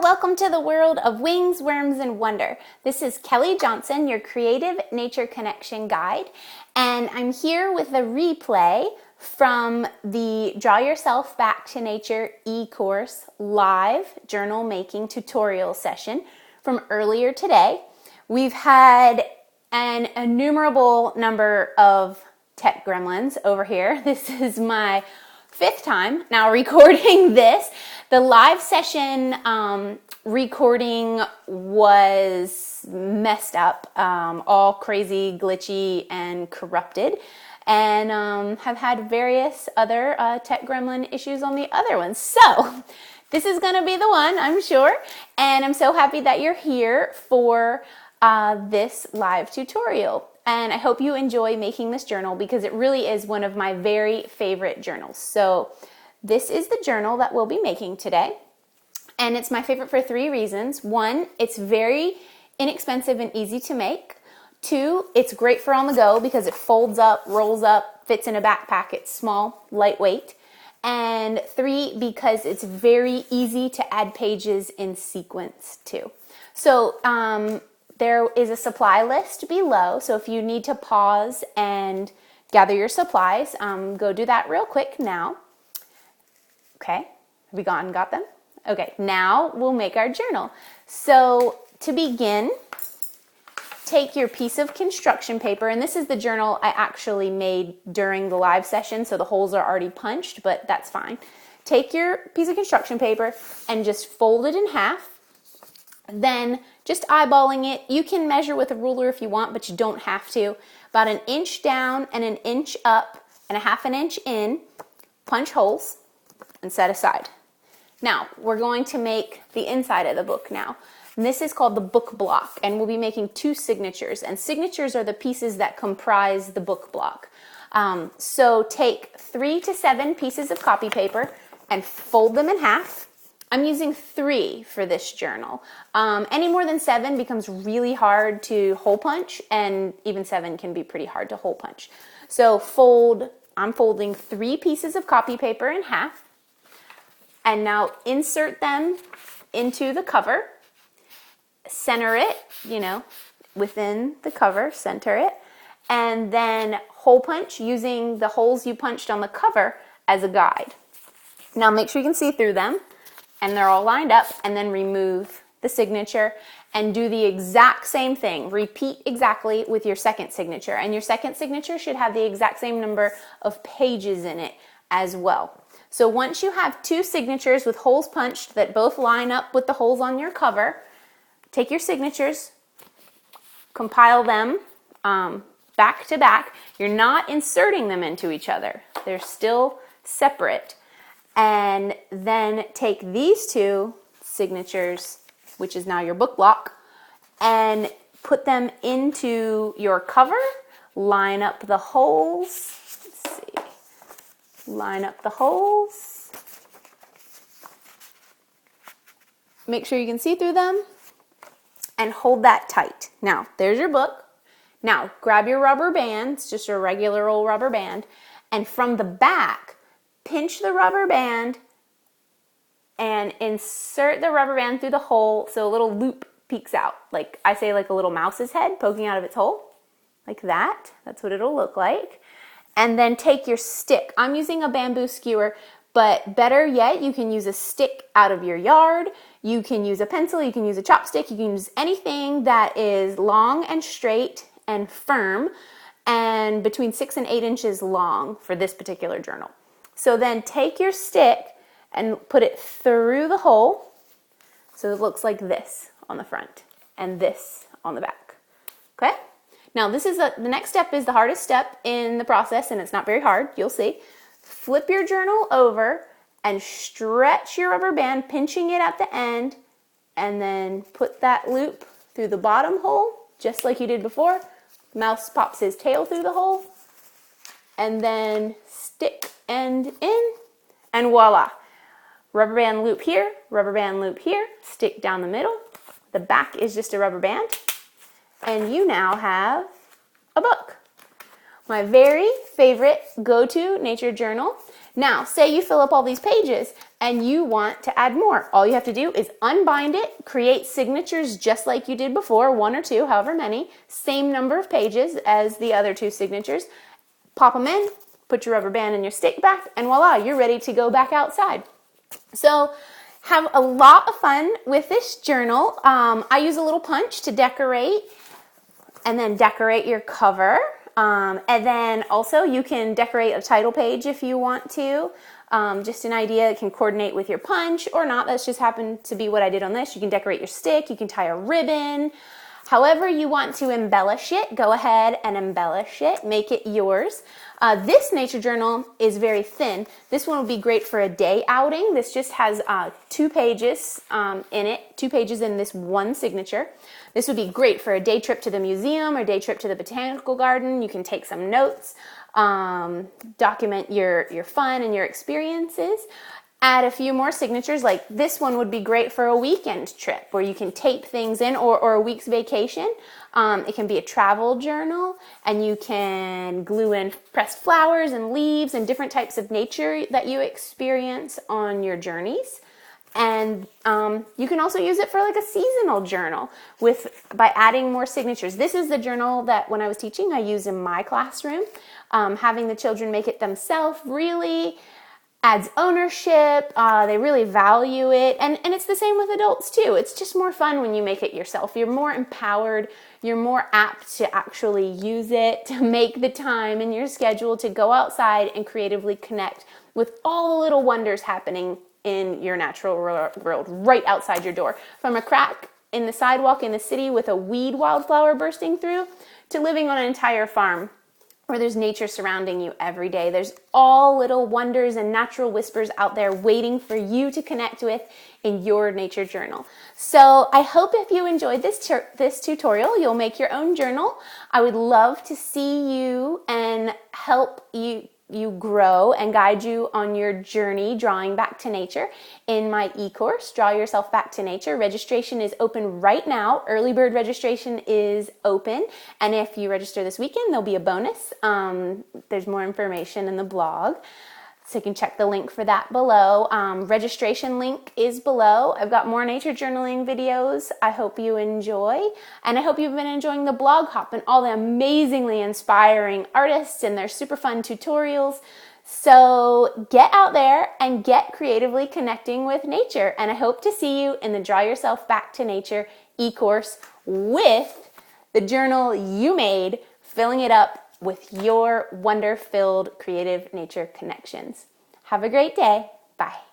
welcome to the world of wings, worms, and wonder. This is Kelly Johnson, your Creative Nature Connection Guide, and I'm here with a replay from the Draw Yourself Back to Nature eCourse live journal making tutorial session from earlier today. We've had an innumerable number of tech gremlins over here. This is my fifth time now recording this. The live session recording was messed up, all crazy, glitchy, and corrupted, and have had various other tech gremlin issues on the other ones. So this is going to be the one, I'm sure, and I'm so happy that you're here for this live tutorial. And I hope you enjoy making this journal because it really is one of my very favorite journals. So this is the journal that we'll be making today. And it's my favorite for three reasons. One, it's very inexpensive and easy to make. Two, it's great for on the go because it folds up, rolls up, fits in a backpack. It's small, lightweight. And three, because it's very easy to add pages in sequence too. So there is a supply list below. So if you need to pause and gather your supplies, go do that real quick now. Okay, have we got them? Okay, now we'll make our journal. So to begin, take your piece of construction paper, and this is the journal I actually made during the live session, so the holes are already punched, but that's fine. Take your piece of construction paper and just fold it in half. Then just eyeballing it, you can measure with a ruler if you want, but you don't have to. About an inch down and an inch up and a half an inch in, punch holes and set aside. Now, we're going to make the inside of the book now. And this is called the book block, and we'll be making two signatures. And signatures are the pieces that comprise the book block. So take 3 to 7 pieces of copy paper and fold them in half. I'm using 3 for this journal. Any more than 7 becomes really hard to hole punch, and even 7 can be pretty hard to hole punch. So I'm folding 3 pieces of copy paper in half, and now insert them into the cover. Center it, within the cover, center it, and then hole punch using the holes you punched on the cover as a guide. Now make sure you can see through them, and they're all lined up, and then remove the signature and do the exact same thing. Repeat exactly with your second signature, and your second signature should have the exact same number of pages in it as well. So once you have 2 signatures with holes punched that both line up with the holes on your cover, take your signatures, compile them back to back. You're not inserting them into each other. They're still separate. And then take these 2 signatures, which is now your book block, and put them into your cover. Line up the holes. Let's see. Line up the holes. Make sure you can see through them. And hold that tight. Now, there's your book. Now, grab your rubber bands, just a regular old rubber band, and from the back, pinch the rubber band and insert the rubber band through the hole so a little loop peeks out. Like I say, like a little mouse's head poking out of its hole. Like that. That's what it'll look like. And then take your stick. I'm using a bamboo skewer, but better yet, you can use a stick out of your yard. You can use a pencil, you can use a chopstick, you can use anything that is long and straight and firm and between 6 and 8 inches long for this particular journal. So then take your stick and put it through the hole so it looks like this on the front and this on the back. Okay? Now this is the next step is the hardest step in the process, and it's not very hard, you'll see. Flip your journal over and stretch your rubber band, pinching it at the end, and then put that loop through the bottom hole, just like you did before. Mouse pops his tail through the hole, and then stick end in, and voila. Rubber band loop here, stick down the middle. The back is just a rubber band, and you now have a book. My very favorite go-to nature journal. Now, say you fill up all these pages and you want to add more. All you have to do is unbind it, create signatures just like you did before, 1 or 2, however many, same number of pages as the other 2 signatures, pop them in, put your rubber band and your stick back, and voila, you're ready to go back outside. So have a lot of fun with this journal. I use a little punch to decorate, and then decorate your cover. And then also you can decorate a title page if you want to. Just an idea, it can coordinate with your punch or not. That's just happened to be what I did on this. You can decorate your stick, you can tie a ribbon. However you want to embellish it, go ahead and embellish it, make it yours. This nature journal is very thin. This one would be great for a day outing. This just has 2 pages in it, 2 pages in this one signature. This would be great for a day trip to the museum or day trip to the botanical garden. You can take some notes, document your fun and your experiences. Add a few more signatures, like this one would be great for a weekend trip where you can tape things in, or a week's vacation. It can be a travel journal, and you can glue in pressed flowers and leaves and different types of nature that you experience on your journeys. And you can also use it for like a seasonal journal by adding more signatures. This is the journal that when I was teaching, I used in my classroom. Having the children make it themselves really adds ownership. They really value it. And it's the same with adults too. It's just more fun when you make it yourself. You're more empowered. You're more apt to actually use it, to make the time in your schedule to go outside and creatively connect with all the little wonders happening in your natural world right outside your door. From a crack in the sidewalk in the city with a weed wildflower bursting through, to living on an entire farm where there's nature surrounding you every day. There's all little wonders and natural whispers out there waiting for you to connect with in your nature journal. So I hope if you enjoyed this tutorial, you'll make your own journal. I would love to see you and help you grow and guide you on your journey drawing back to nature in my e-course, Draw Yourself Back to Nature. Registration is open right now. Early bird registration is open. And if you register this weekend, there'll be a bonus. There's more information in the blog. So you can check the link for that below. Registration link is below. I've got more nature journaling videos I hope you enjoy. And I hope you've been enjoying the blog hop and all the amazingly inspiring artists and their super fun tutorials. So get out there and get creatively connecting with nature. And I hope to see you in the Draw Yourself Back to Nature e-course with the journal you made, filling it up with your wonder-filled creative nature connections. Have a great day. Bye.